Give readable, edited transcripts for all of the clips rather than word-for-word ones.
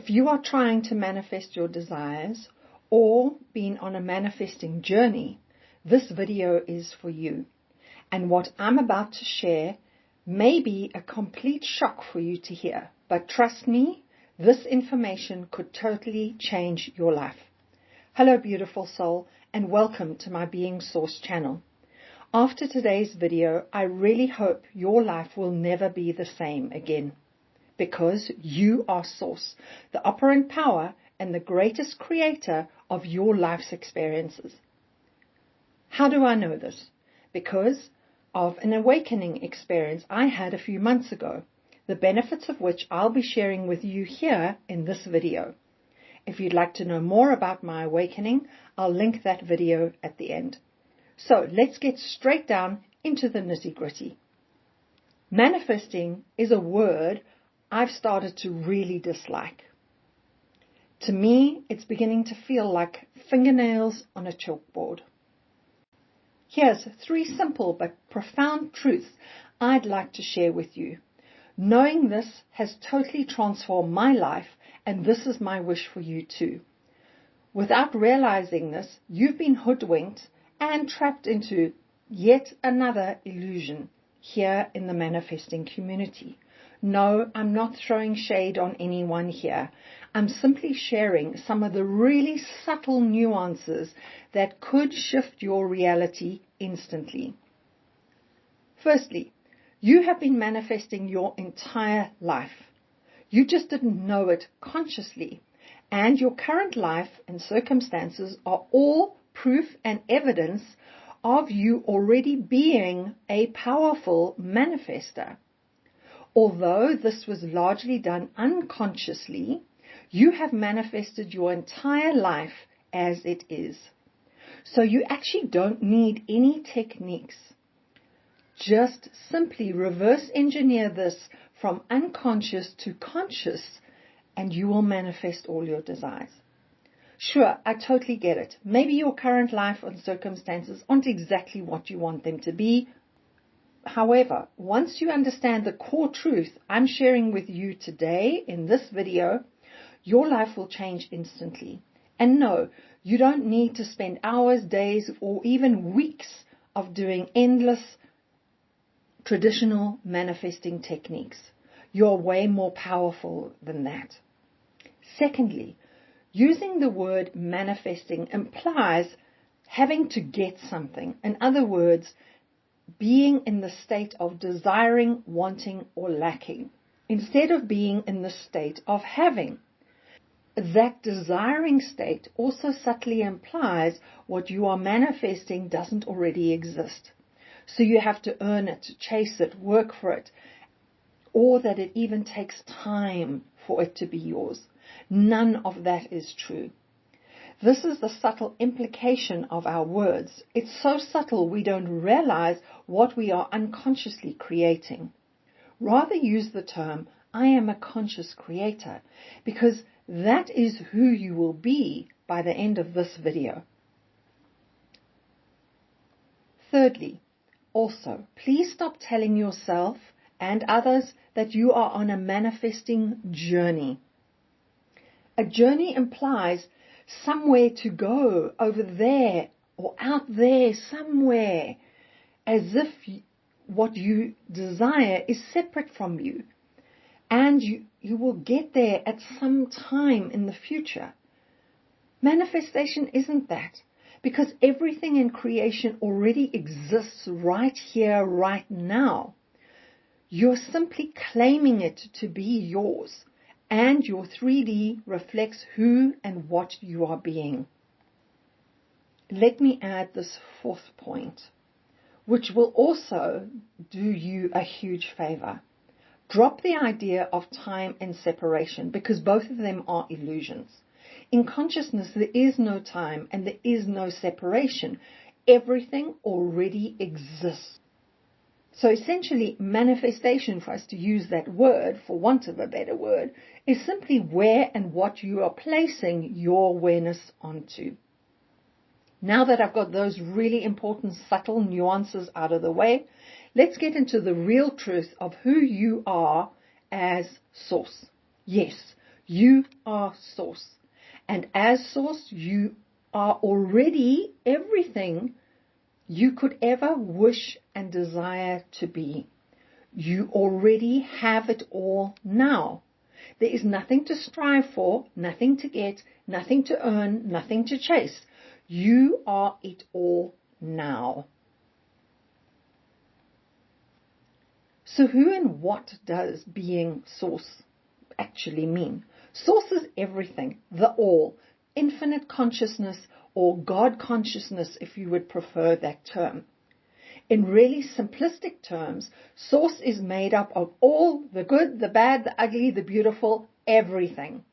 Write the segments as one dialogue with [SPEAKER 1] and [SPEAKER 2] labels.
[SPEAKER 1] If you are trying to manifest your desires or been on a manifesting journey, this video is for you. And what I'm about to share may be a complete shock for you to hear, but trust me, this information could totally change your life. Hello, beautiful soul, and welcome to my Being Source channel. After today's video, I really hope your life will never be the same again. Because you are Source, the operant power and the greatest creator of your life's experiences. How do I know this? Because of an awakening experience I had a few months ago, the benefits of which I'll be sharing with you here in this video. If you'd like to know more about my awakening, I'll link that video at the end. So let's get straight down into the nitty-gritty. Manifesting is a word I've started to really dislike. To me, it's beginning to feel like fingernails on a chalkboard. Here's 3 simple but profound truths I'd like to share with you. Knowing this has totally transformed my life, and this is my wish for you too. Without realizing this, you've been hoodwinked and trapped into yet another illusion here in the manifesting community. No, I'm not throwing shade on anyone here. I'm simply sharing some of the really subtle nuances that could shift your reality instantly. Firstly, you have been manifesting your entire life. You just didn't know it consciously, and your current life and circumstances are all proof and evidence of you already being a powerful manifester. Although this was largely done unconsciously, you have manifested your entire life as it is. So you actually don't need any techniques. Just simply reverse engineer this from unconscious to conscious, and you will manifest all your desires. Sure, I totally get it. Maybe your current life and circumstances aren't exactly what you want them to be. However, once you understand the core truth I'm sharing with you today in this video, your life will change instantly. And no, you don't need to spend hours, days, or even weeks of doing endless traditional manifesting techniques. You're way more powerful than that. Secondly, using the word manifesting implies having to get something. In other words, being in the state of desiring, wanting, or lacking, instead of being in the state of having. That desiring state also subtly implies what you are manifesting doesn't already exist. So you have to earn it, chase it, work for it, or that it even takes time for it to be yours. None of that is true. This is the subtle implication of our words. It's so subtle we don't realize what we are unconsciously creating. Rather use the term, I am a conscious creator, because that is who you will be by the end of this video. Thirdly, also, please stop telling yourself and others that you are on a manifesting journey. A journey implies somewhere to go, over there or out there somewhere, as if what you desire is separate from you, and you will get there at some time in the future. Manifestation isn't that, because everything in creation already exists right here, right now. You're simply claiming it to be yours. And your 3D reflects who and what you are being. Let me add this 4th point, which will also do you a huge favor. Drop the idea of time and separation, because both of them are illusions. In consciousness, there is no time and there is no separation. Everything already exists. So essentially, manifestation, for us to use that word, for want of a better word, is simply where and what you are placing your awareness onto. Now that I've got those really important subtle nuances out of the way, let's get into the real truth of who you are as Source. Yes, You are source. And as source, you are already everything you could ever wish and desire to be. You already have it all now. There is nothing to strive for, nothing to get, nothing to earn, nothing to chase. You are it all now. So who and what does being source actually mean? Source is everything, the all, infinite consciousness, or God consciousness if you would prefer that term. In really simplistic terms, source is made up of all the good, the bad, the ugly, the beautiful, everything.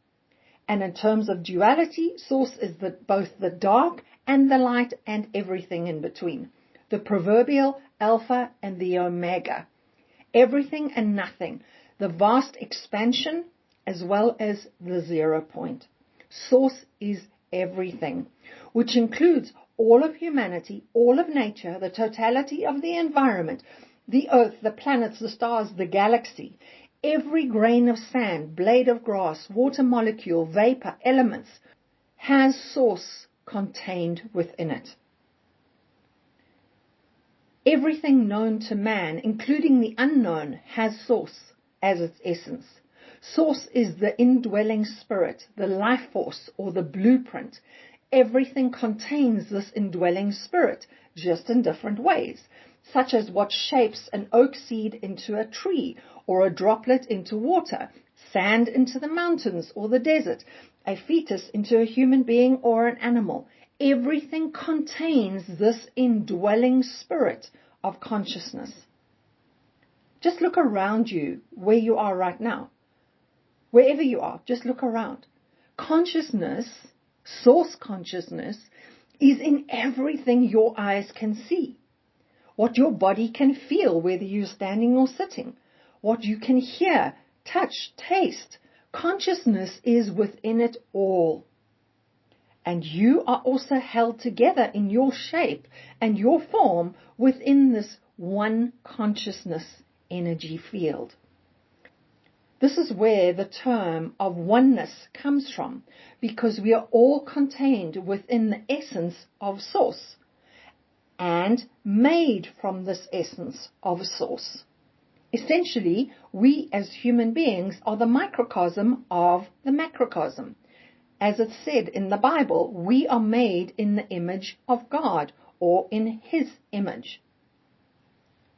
[SPEAKER 1] And in terms of duality, source is both the dark and the light and everything in between. The proverbial alpha and the omega. Everything and nothing. The vast expansion as well as the 0 point. Source is everything, which includes all of humanity, all of nature, the totality of the environment, the earth, the planets, the stars, the galaxy, every grain of sand, blade of grass, water molecule, vapor, elements, has source contained within it. Everything known to man, including the unknown, has source as its essence. Source is the indwelling spirit, the life force, or the blueprint. Everything contains this indwelling spirit, just in different ways, such as what shapes an oak seed into a tree, or a droplet into water, sand into the mountains or the desert, a fetus into a human being or an animal. Everything contains this indwelling spirit of consciousness. Just look around you where you are right now. Wherever you are, just look around. Consciousness, source consciousness, is in everything your eyes can see. What your body can feel, whether you're standing or sitting. What you can hear, touch, taste. Consciousness is within it all. And you are also held together in your shape and your form within this one consciousness energy field. This is where the term of oneness comes from, because we are all contained within the essence of source and made from this essence of source. Essentially, we as human beings are the microcosm of the macrocosm. As it's said in the Bible, we are made in the image of God, or in His image.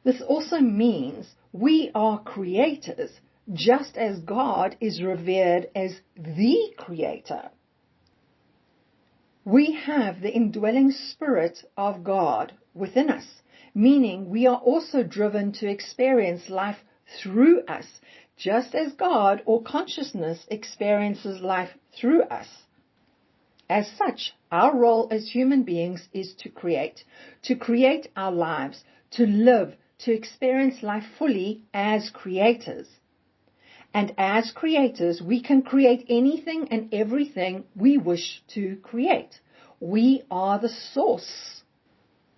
[SPEAKER 1] This also means we are creators, just as God is revered as the Creator. We have the indwelling spirit of God within us, meaning we are also driven to experience life through us, just as God or consciousness experiences life through us. As such, our role as human beings is to create our lives, to live, to experience life fully as creators. And as creators, we can create anything and everything we wish to create. We are the source.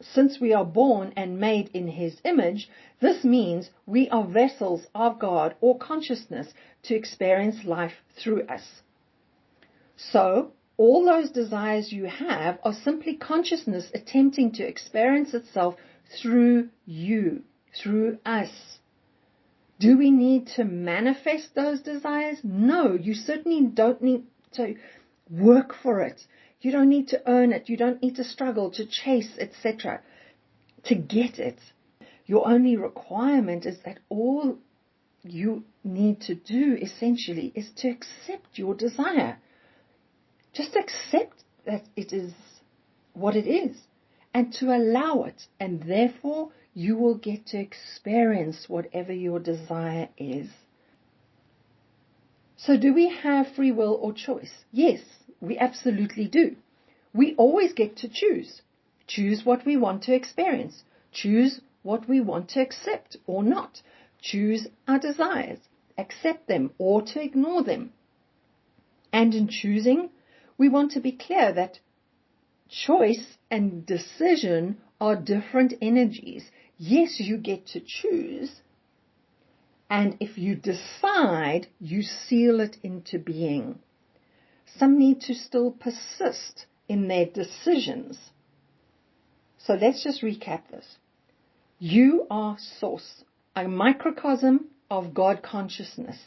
[SPEAKER 1] Since we are born and made in His image, this means we are vessels of God or consciousness to experience life through us. So, all those desires you have are simply consciousness attempting to experience itself through you, through us. Do we need to manifest those desires? No, you certainly don't need to work for it. You don't need to earn it. You don't need to struggle, to chase, etc. to get it. Your only requirement is that all you need to do essentially is to accept your desire. Just accept that it is what it is and to allow it, and therefore you will get to experience whatever your desire is. So do we have free will or choice? Yes, we absolutely do. We always get to choose. Choose what we want to experience. Choose what we want to accept or not. Choose our desires. Accept them or to ignore them. And in choosing, we want to be clear that choice and decision are different energies. Yes, you get to choose, And if you decide, you seal it into being. Some need to still persist in their decisions. So let's just recap this. You are source, a microcosm of God consciousness,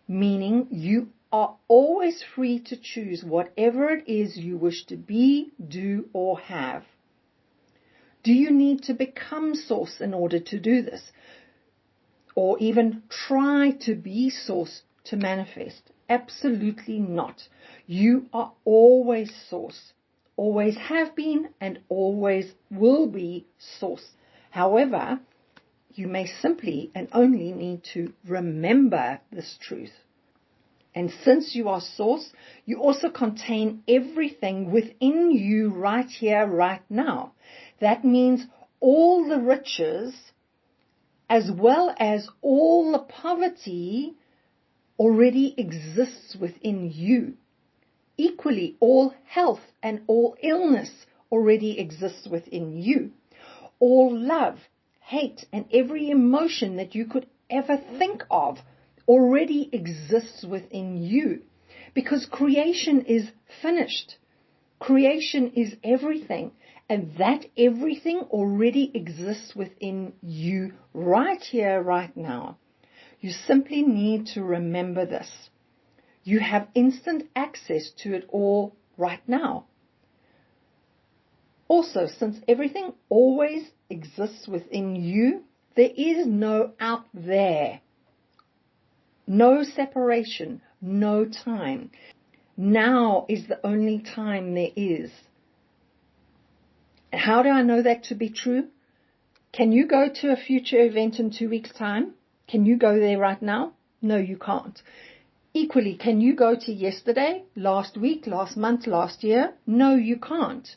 [SPEAKER 1] meaning you are always free to choose whatever it is you wish to be, do, or have. Do you need to become source in order to do this? Or even try to be source to manifest? Absolutely not. You are always source, always have been, and always will be source. However, you may simply and only need to remember this truth. And since you are source, you also contain everything within you right here, right now. That means all the riches as well as all the poverty already exists within you. Equally, all health and all illness already exists within you. All love, hate, and every emotion that you could ever think of already exists within you, because creation is finished. Creation is everything, and that everything already exists within you right here, right now. You simply need to remember this. You have instant access to it all right now. Also, since everything always exists within you, there is no out there. No separation, no time. Now is the only time there is. How do I know that to be true? Can you go to a future event in 2 weeks' time? Can you go there right now? No, you can't. Equally, can you go to yesterday, last week, last month, last year? No, you can't.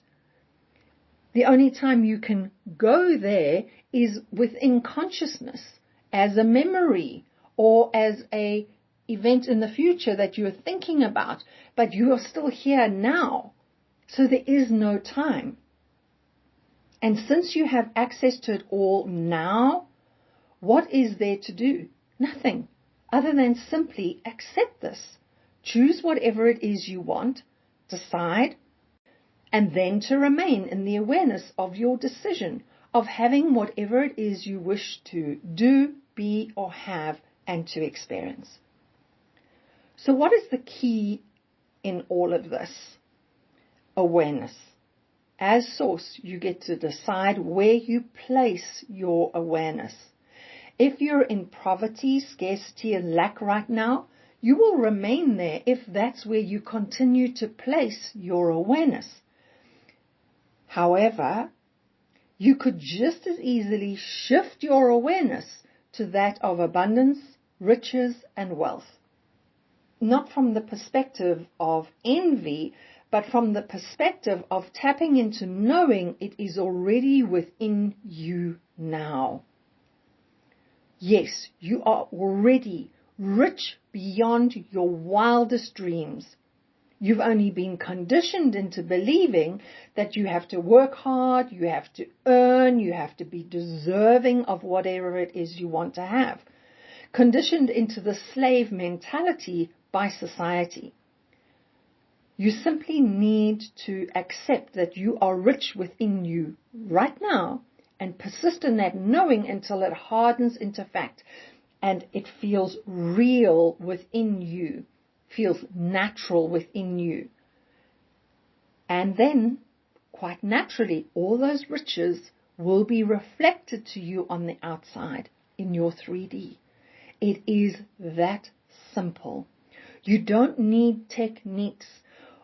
[SPEAKER 1] The only time you can go there is within consciousness, as a memory, or as a event in the future that you are thinking about, but you are still here now. So there is no time. And since you have access to it all now, what is there to do? Nothing, other than simply accept this. Choose whatever it is you want, decide, and then to remain in the awareness of your decision, of having whatever it is you wish to do, be, or have, and to experience. So what is the key in all of this? Awareness. As source, you get to decide where you place your awareness. If you're in poverty, scarcity, and lack right now, you will remain there if that's where you continue to place your awareness. However, you could just as easily shift your awareness to that of abundance, riches, and wealth. Not from the perspective of envy, but from the perspective of tapping into knowing it is already within you now. Yes, you are already rich beyond your wildest dreams. You've only been conditioned into believing that you have to work hard, you have to earn, you have to be deserving of whatever it is you want to have. Conditioned into the slave mentality by society. You simply need to accept that you are rich within you right now and persist in that knowing until it hardens into fact and it feels real within you, feels natural within you. And then, quite naturally, all those riches will be reflected to you on the outside in your 3D. It is that simple. You don't need techniques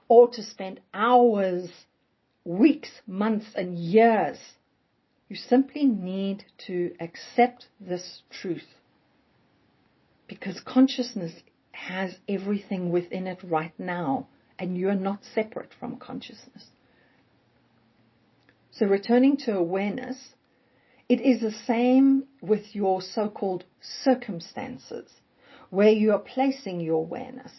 [SPEAKER 1] or to spend hours, weeks, months, and years. You simply need to accept this truth. Because consciousness has everything within it right now, and you are not separate from consciousness. So returning to awareness, it is the same with your so-called circumstances, where you are placing your awareness.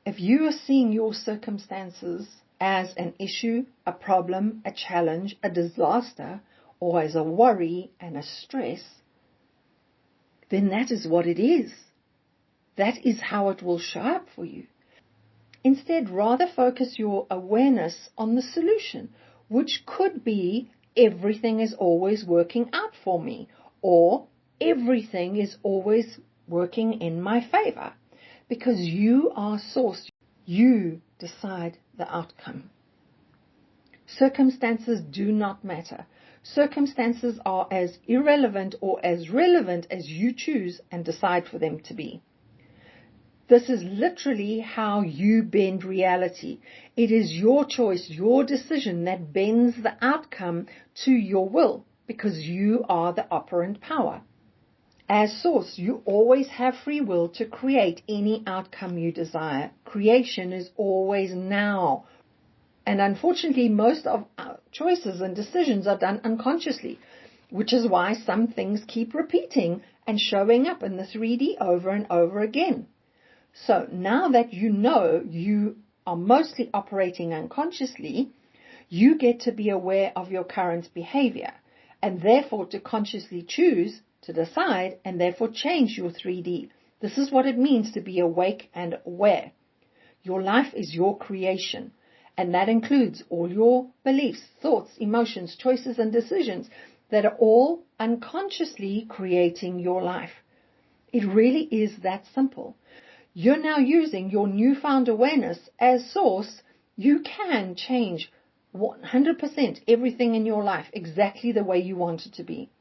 [SPEAKER 1] If you are seeing your circumstances as an issue, a problem, a challenge, a disaster, or as a worry and a stress, then that is what it is. That is how it will show up for you. Instead, rather focus your awareness on the solution, which could be everything is always working out for me, or everything is always working in my favor. Because you are source, you decide the outcome. Circumstances do not matter. Circumstances are as irrelevant or as relevant as you choose and decide for them to be. This is literally how you bend reality. It is your choice, your decision that bends the outcome to your will, because you are the operant power. As source, you always have free will to create any outcome you desire. Creation is always now. And unfortunately, most of our choices and decisions are done unconsciously, which is why some things keep repeating and showing up in the 3D over and over again. So now that you know you are mostly operating unconsciously, you get to be aware of your current behavior, and therefore to consciously choose to decide and therefore change your 3D. This is what it means to be awake and aware. Your life is your creation, and that includes all your beliefs, thoughts, emotions, choices, and decisions that are all unconsciously creating your life. It really is that simple. You're now using your newfound awareness as source. You can change 100% everything in your life exactly the way you want it to be.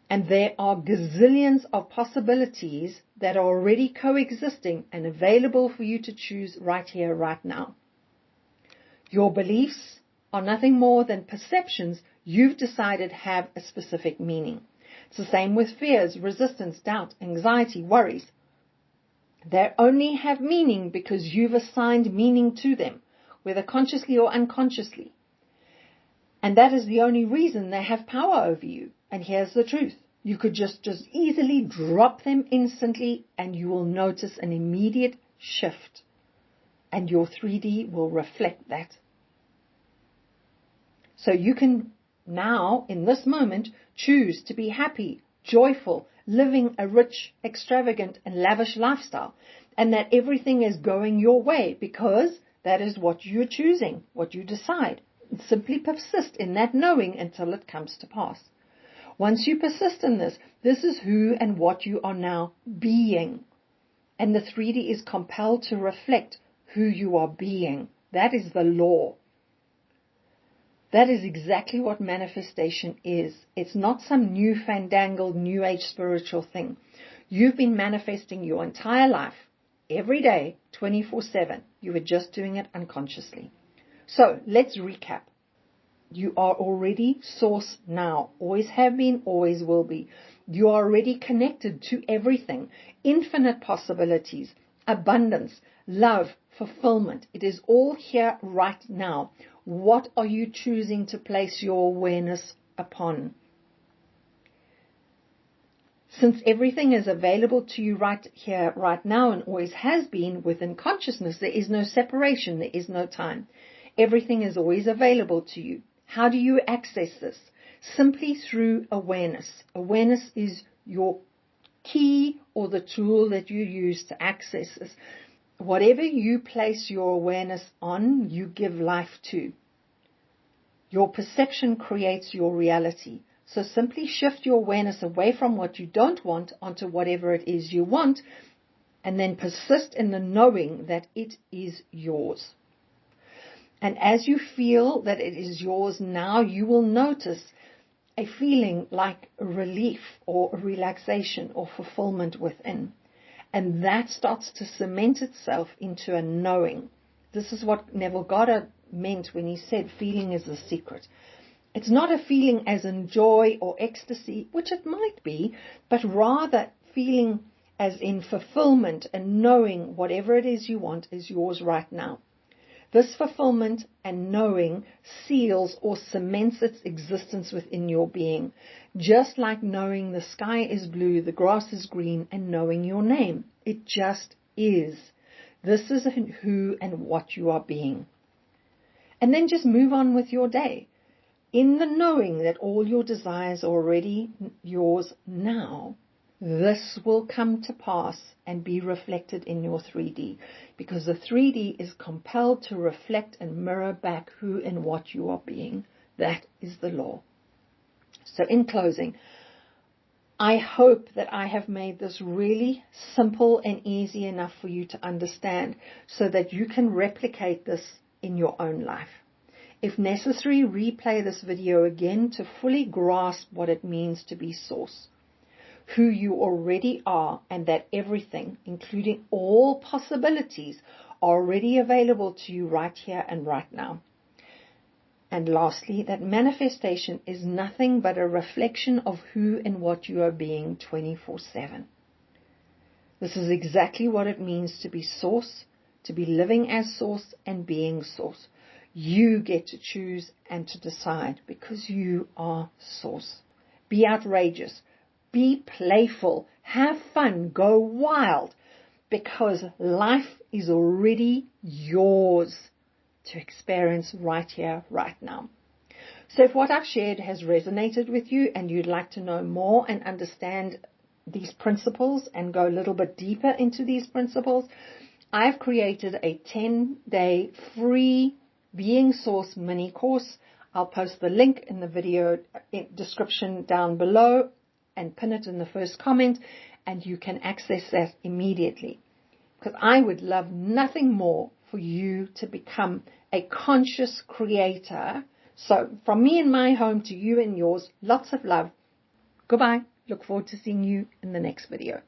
[SPEAKER 1] And there are gazillions of possibilities that are already coexisting and available for you to choose right here, right now. Your beliefs are nothing more than perceptions you've decided have a specific meaning. It's the same with fears, resistance, doubt, anxiety, worries. They only have meaning because you've assigned meaning to them, whether consciously or unconsciously. And that is the only reason they have power over you. And here's the truth. You could just easily drop them instantly, and you will notice an immediate shift. And your 3D will reflect that. So you can now, in this moment, choose to be happy, joyful, living a rich, extravagant, and lavish lifestyle, and that everything is going your way because that is what you're choosing, what you decide. Simply persist in that knowing until it comes to pass. Once you persist in this, this is who and what you are now being. And the 3D is compelled to reflect who you are being. That is the law. That is exactly what manifestation is. It's not some new fandangled, new age spiritual thing. You've been manifesting your entire life, every day, 24/7. You were just doing it unconsciously. So let's recap. You are already source now. Always have been, always will be. You are already connected to everything. Infinite possibilities, abundance, love, fulfillment. It is all here right now. What are you choosing to place your awareness upon? Since everything is available to you right here, right now, and always has been within consciousness, there is no separation, there is no time. Everything is always available to you. How do you access this? Simply through awareness. Awareness is your key or the tool that you use to access this. Whatever you place your awareness on, you give life to. Your perception creates your reality. So simply shift your awareness away from what you don't want onto whatever it is you want, and then persist in the knowing that it is yours. And as you feel that it is yours now, you will notice a feeling like relief or relaxation or fulfillment within. And that starts to cement itself into a knowing. This is what Neville Goddard meant when he said feeling is the secret. It's not a feeling as in joy or ecstasy, which it might be, but rather feeling as in fulfillment and knowing whatever it is you want is yours right now. This fulfillment and knowing seals or cements its existence within your being, just like knowing the sky is blue, the grass is green, and knowing your name. It just is. This is who and what you are being. And then just move on with your day, in the knowing that all your desires are already yours now. this will come to pass and be reflected in your 3D, because the 3D is compelled to reflect and mirror back who and what you are being. That is the law. So in closing, I hope that I have made this really simple and easy enough for you to understand so that you can replicate this in your own life. If necessary, replay this video again to fully grasp what it means to be source, who you already are, and that everything, including all possibilities, are already available to you right here and right now. And lastly, that manifestation is nothing but a reflection of who and what you are being 24/7. This is exactly what it means to be source, to be living as source and being source. You get to choose and to decide because you are source. Be outrageous, be playful, have fun, go wild, because life is already yours to experience right here, right now. So if what I've shared has resonated with you and you'd like to know more and understand these principles and go a little bit deeper into these principles, I've created a 10-day free Being Source mini course. I'll post the link in the video description down below and pin it in the first comment, and you can access that immediately. Because I would love nothing more for you to become a conscious creator. So from me in my home to you and yours, lots of love. Goodbye. Look forward to seeing you in the next video.